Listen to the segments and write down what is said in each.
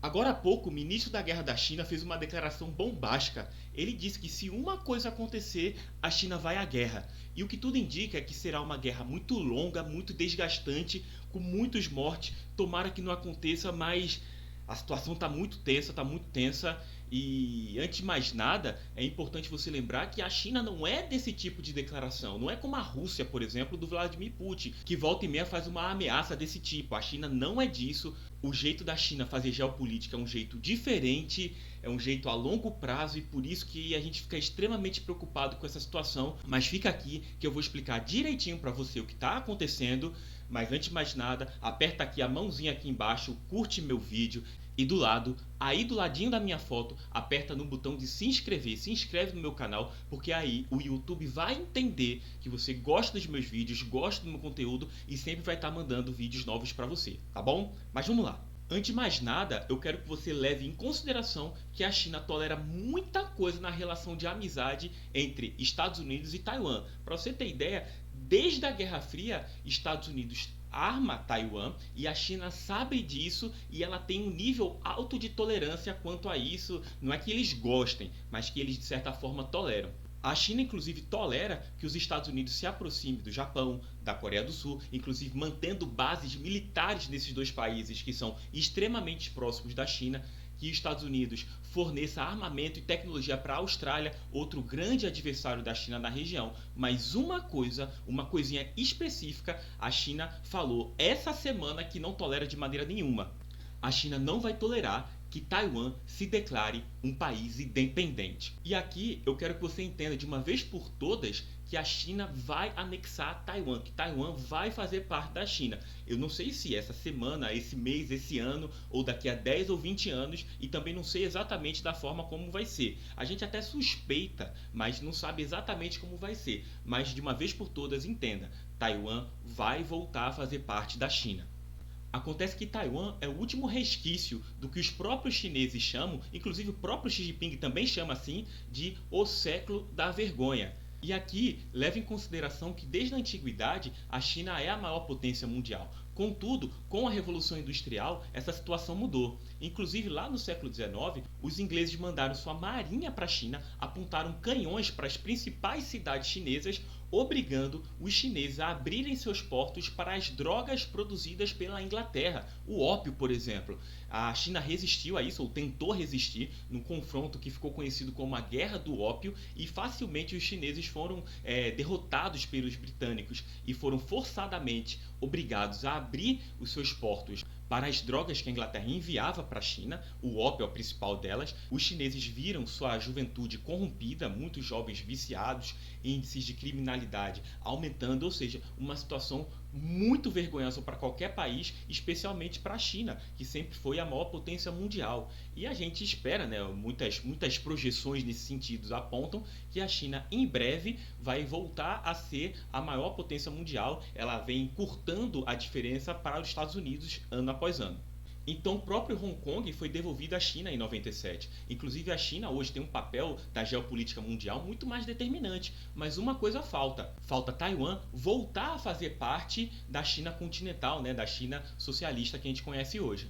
Agora há pouco, o ministro da Guerra da China fez uma declaração bombástica. Ele disse que se uma coisa acontecer, a China vai à guerra. E o que tudo indica é que será uma guerra muito longa, muito desgastante, com muitos mortes. Tomara que não aconteça, mas a situação está muito tensa, está muito tensa. E antes de mais nada, é importante você lembrar que a China não é desse tipo de declaração. Não é como a Rússia, por exemplo, do Vladimir Putin, que volta e meia faz uma ameaça desse tipo. A China não é disso. O jeito da China fazer geopolítica é um jeito diferente, é um jeito a longo prazo, e por isso que a gente fica extremamente preocupado com essa situação. Mas fica aqui que eu vou explicar direitinho para você o que está acontecendo. Mas antes de mais nada, aperta aqui a mãozinha aqui embaixo, curte meu vídeo e do lado, aí do ladinho da minha foto, aperta no botão de se inscrever, se inscreve no meu canal, porque aí o YouTube vai entender que você gosta dos meus vídeos, gosta do meu conteúdo e sempre vai estar mandando vídeos novos para você, tá bom? Mas vamos lá. Antes de mais nada, eu quero que você leve em consideração que a China tolera muita coisa na relação de amizade entre Estados Unidos e Taiwan. Para você ter ideia, desde a Guerra Fria, Estados Unidos arma Taiwan e a China sabe disso e ela tem um nível alto de tolerância quanto a isso. Não é que eles gostem, mas que eles de certa forma toleram. A China, inclusive, tolera que os Estados Unidos se aproximem do Japão, da Coreia do Sul, inclusive mantendo bases militares nesses dois países que são extremamente próximos da China, que os Estados Unidos forneça armamento e tecnologia para a Austrália, outro grande adversário da China na região. Mas uma coisinha específica, a China falou essa semana que não tolera de maneira nenhuma. A China não vai tolerar que Taiwan se declare um país independente. E aqui eu quero que você entenda de uma vez por todas que a China vai anexar Taiwan, que Taiwan vai fazer parte da China. Eu não sei se essa semana, esse mês, esse ano, ou daqui a 10 ou 20 anos, e também não sei exatamente da forma como vai ser. A gente até suspeita, mas não sabe exatamente como vai ser. Mas de uma vez por todas, entenda, Taiwan vai voltar a fazer parte da China. Acontece que Taiwan é o último resquício do que os próprios chineses chamam, inclusive o próprio Xi Jinping também chama assim, de o século da vergonha. E aqui leva em consideração que desde a antiguidade a China é a maior potência mundial. Contudo, com a Revolução Industrial, essa situação mudou. Inclusive, lá no século XIX, os ingleses mandaram sua marinha para a China, apontaram canhões para as principais cidades chinesas, obrigando os chineses a abrirem seus portos para as drogas produzidas pela Inglaterra, o ópio, por exemplo. A China resistiu a isso, ou tentou resistir, num confronto que ficou conhecido como a Guerra do Ópio, e facilmente os chineses foram derrotados pelos britânicos e foram forçadamente obrigados a abrir os seus portos para as drogas que a Inglaterra enviava para a China. O ópio é o principal delas. Os chineses viram sua juventude corrompida, muitos jovens viciados, índices de criminalidade aumentando, ou seja, uma situação muito vergonhosa para qualquer país, especialmente para a China, que sempre foi a maior potência mundial. E a gente espera, né, muitas projeções nesse sentido apontam que a China em breve vai voltar a ser a maior potência mundial. Ela vem encurtando a diferença para os Estados Unidos ano após ano. Então, o próprio Hong Kong foi devolvido à China em 97. Inclusive, a China hoje tem um papel da geopolítica mundial muito mais determinante. Mas uma coisa falta. Falta Taiwan voltar a fazer parte da China continental, né, da China socialista que a gente conhece hoje.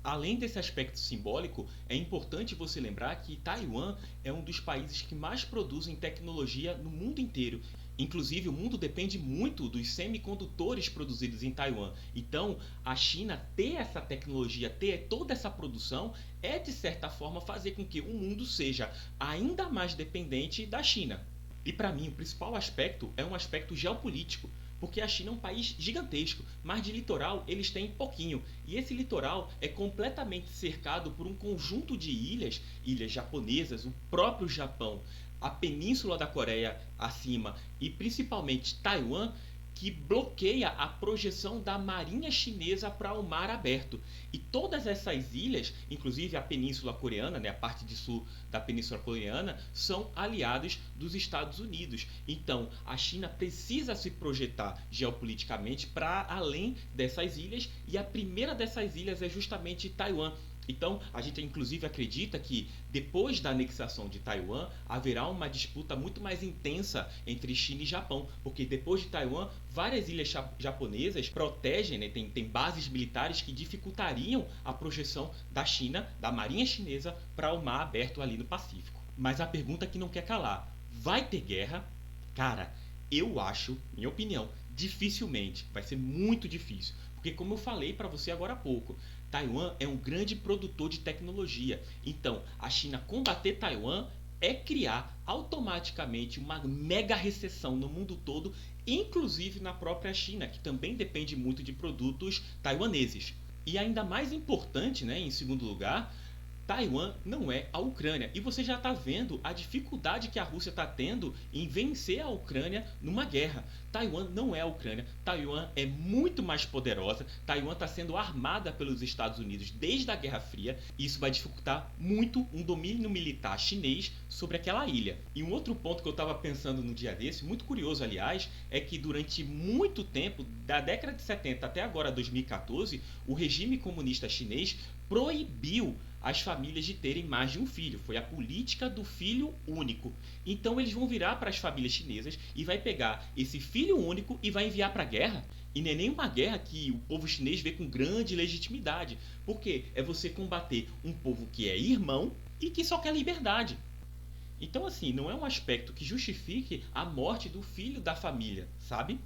Além desse aspecto simbólico, é importante você lembrar que Taiwan é um dos países que mais produzem tecnologia no mundo inteiro. Inclusive, o mundo depende muito dos semicondutores produzidos em Taiwan. Então, a China ter essa tecnologia, ter toda essa produção, é de certa forma fazer com que o mundo seja ainda mais dependente da China. E para mim, o principal aspecto é um aspecto geopolítico. Porque a China é um país gigantesco, mas de litoral eles têm pouquinho. E esse litoral é completamente cercado por um conjunto de ilhas, ilhas japonesas, o próprio Japão, a península da Coreia acima e principalmente Taiwan, que bloqueia a projeção da marinha chinesa para o mar aberto. E todas essas ilhas, inclusive a península coreana, né, a parte de sul da península coreana, são aliados dos Estados Unidos. Então, a China precisa se projetar geopoliticamente para além dessas ilhas, e a primeira dessas ilhas é justamente Taiwan. Então, a gente inclusive acredita que depois da anexação de Taiwan, haverá uma disputa muito mais intensa entre China e Japão, porque depois de Taiwan, várias ilhas japonesas protegem, né, tem bases militares que dificultariam a projeção da China, da marinha chinesa, para o mar aberto ali no Pacífico. Mas a pergunta que não quer calar, vai ter guerra? Cara, eu acho, minha opinião, dificilmente, vai ser muito difícil. Porque como eu falei para você agora há pouco, Taiwan é um grande produtor de tecnologia. Então, a China combater Taiwan é criar automaticamente uma mega recessão no mundo todo, inclusive na própria China, que também depende muito de produtos taiwaneses. E ainda mais importante, né, em segundo lugar, Taiwan não é a Ucrânia. E você já está vendo a dificuldade que a Rússia está tendo em vencer a Ucrânia numa guerra. Taiwan não é a Ucrânia. Taiwan é muito mais poderosa. Taiwan está sendo armada pelos Estados Unidos desde a Guerra Fria. E isso vai dificultar muito um domínio militar chinês sobre aquela ilha. E um outro ponto que eu estava pensando no dia desse, muito curioso aliás, é que durante muito tempo, da década de 70 até agora 2014, o regime comunista chinês proibiu as famílias de terem mais de um filho. Foi a política do filho único. Então eles vão virar para as famílias chinesas e vai pegar esse filho único e vai enviar para a guerra. E não é nenhuma guerra que o povo chinês vê com grande legitimidade. Porque é você combater um povo que é irmão e que só quer liberdade. Então assim, não é um aspecto que justifique a morte do filho da família, sabe?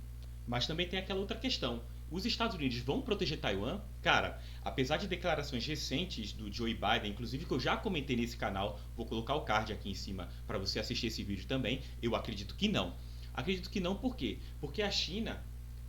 Mas também tem aquela outra questão. Os Estados Unidos vão proteger Taiwan? Cara, apesar de declarações recentes do Joe Biden, inclusive que eu já comentei nesse canal, vou colocar o card aqui em cima para você assistir esse vídeo também, eu acredito que não. Acredito que não por quê? Porque a China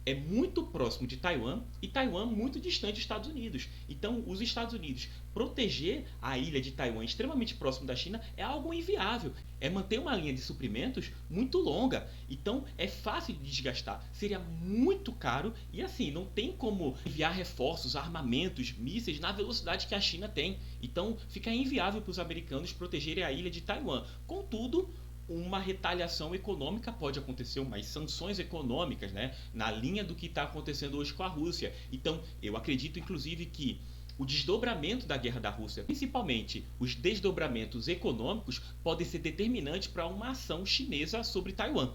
é muito próximo de Taiwan e Taiwan muito distante dos Estados Unidos. Então, os Estados Unidos proteger a ilha de Taiwan extremamente próximo da China é algo inviável. É manter uma linha de suprimentos muito longa. Então, é fácil de desgastar. Seria muito caro e assim, não tem como enviar reforços, armamentos, mísseis na velocidade que a China tem. Então, fica inviável para os americanos protegerem a ilha de Taiwan. Contudo, uma retaliação econômica pode acontecer, umas sanções econômicas, né, na linha do que está acontecendo hoje com a Rússia. Então, eu acredito, inclusive, que o desdobramento da guerra da Rússia, principalmente os desdobramentos econômicos, podem ser determinantes para uma ação chinesa sobre Taiwan.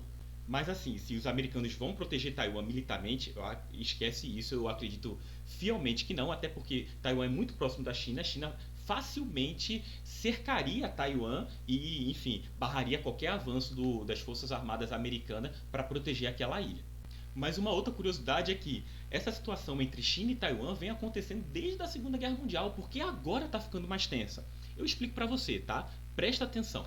Mas assim, se os americanos vão proteger Taiwan militarmente, esquece isso, eu acredito fielmente que não, até porque Taiwan é muito próximo da China, a China facilmente cercaria Taiwan e, enfim, barraria qualquer avanço das Forças Armadas Americanas para proteger aquela ilha. Mas uma outra curiosidade é que essa situação entre China e Taiwan vem acontecendo desde a Segunda Guerra Mundial, porque agora está ficando mais tensa. Eu explico para você, tá? Presta atenção.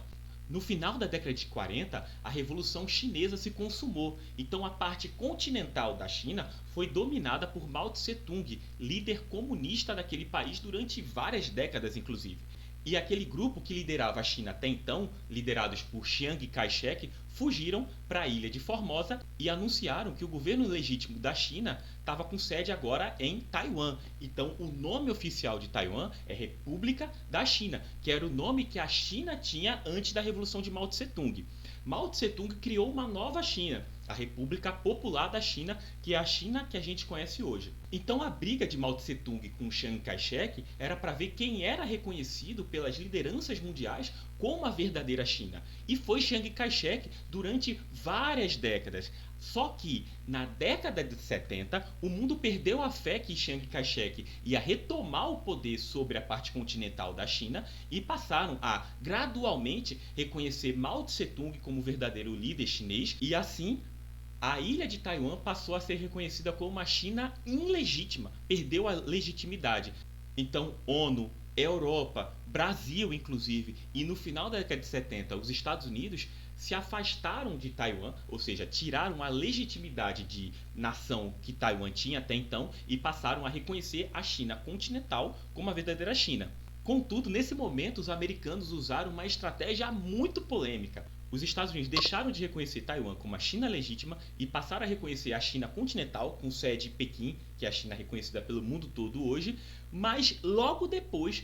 No final da década de 40, a Revolução Chinesa se consumou, então a parte continental da China foi dominada por Mao Tse-tung, líder comunista daquele país durante várias décadas, inclusive. E aquele grupo que liderava a China até então, liderados por Chiang Kai-shek, fugiram para a ilha de Formosa e anunciaram que o governo legítimo da China estava com sede agora em Taiwan. Então, o nome oficial de Taiwan é República da China, que era o nome que a China tinha antes da Revolução de Mao Tse-tung. Mao Tse-tung criou uma nova China, a República Popular da China, que é a China que a gente conhece hoje. Então a briga de Mao Tse-tung com Chiang Kai-shek era para ver quem era reconhecido pelas lideranças mundiais como a verdadeira China. E foi Chiang Kai-shek durante várias décadas. Só que na década de 70, o mundo perdeu a fé que Chiang Kai-shek ia retomar o poder sobre a parte continental da China e passaram a gradualmente reconhecer Mao Tse-tung como verdadeiro líder chinês e assim a ilha de Taiwan passou a ser reconhecida como uma China ilegítima, perdeu a legitimidade. Então, ONU, Europa, Brasil inclusive, e no final da década de 70, os Estados Unidos se afastaram de Taiwan, ou seja, tiraram a legitimidade de nação que Taiwan tinha até então e passaram a reconhecer a China continental como a verdadeira China. Contudo, nesse momento, os americanos usaram uma estratégia muito polêmica. Os Estados Unidos deixaram de reconhecer Taiwan como a China legítima e passaram a reconhecer a China continental, com sede em Pequim, que é a China reconhecida pelo mundo todo hoje, mas logo depois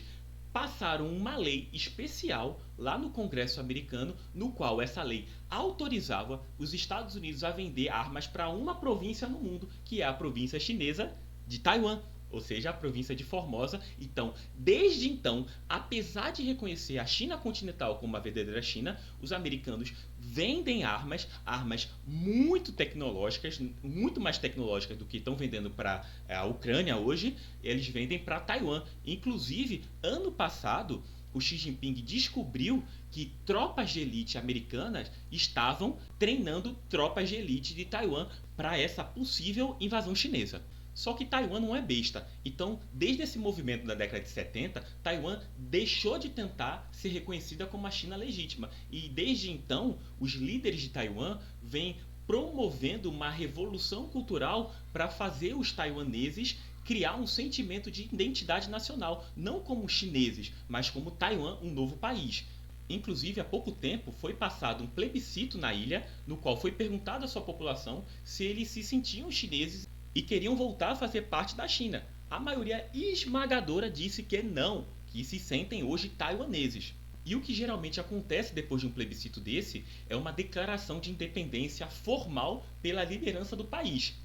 passaram uma lei especial lá no Congresso americano, no qual essa lei autorizava os Estados Unidos a vender armas para uma província no mundo, que é a província chinesa de Taiwan. ou seja, a província de Formosa. Então, desde então, apesar de reconhecer a China continental como uma verdadeira China, os americanos vendem armas muito tecnológicas, muito mais tecnológicas do que estão vendendo para a Ucrânia hoje, eles vendem para Taiwan. Inclusive, ano passado, o Xi Jinping descobriu que tropas de elite americanas estavam treinando tropas de elite de Taiwan para essa possível invasão chinesa. Só que Taiwan não é besta. Então, desde esse movimento da década de 70, Taiwan deixou de tentar ser reconhecida como a China legítima. E desde então, os líderes de Taiwan vêm promovendo uma revolução cultural para fazer os taiwaneses criar um sentimento de identidade nacional, não como chineses, mas como Taiwan, um novo país. Inclusive, há pouco tempo foi passado um plebiscito na ilha, no qual foi perguntado à sua população se eles se sentiam chineses e queriam voltar a fazer parte da China. A maioria esmagadora disse que não, que se sentem hoje taiwaneses. E o que geralmente acontece depois de um plebiscito desse é uma declaração de independência formal pela liderança do país.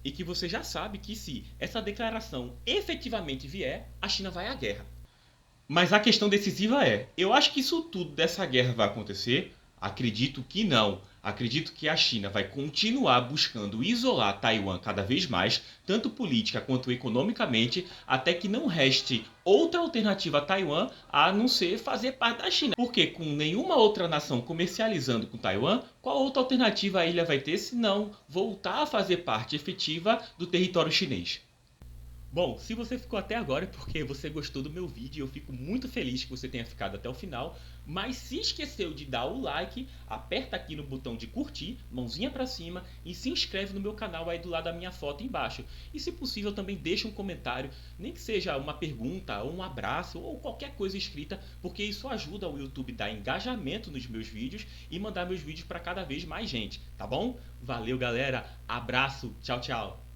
E que você já sabe que se essa declaração efetivamente vier, a China vai à guerra. Mas a questão decisiva é, eu acho que isso tudo dessa guerra vai acontecer? Acredito que não. Acredito que a China vai continuar buscando isolar Taiwan cada vez mais, tanto política quanto economicamente, até que não reste outra alternativa a Taiwan a não ser fazer parte da China. Porque com nenhuma outra nação comercializando com Taiwan, qual outra alternativa a ilha vai ter se não voltar a fazer parte efetiva do território chinês? Bom, se você ficou até agora é porque você gostou do meu vídeo, eu fico muito feliz que você tenha ficado até o final, mas se esqueceu de dar o like, aperta aqui no botão de curtir, mãozinha pra cima e se inscreve no meu canal aí do lado da minha foto embaixo. E se possível também deixa um comentário, nem que seja uma pergunta, ou um abraço, ou qualquer coisa escrita, porque isso ajuda o YouTube a dar engajamento nos meus vídeos e mandar meus vídeos para cada vez mais gente, tá bom? Valeu galera, abraço, tchau tchau!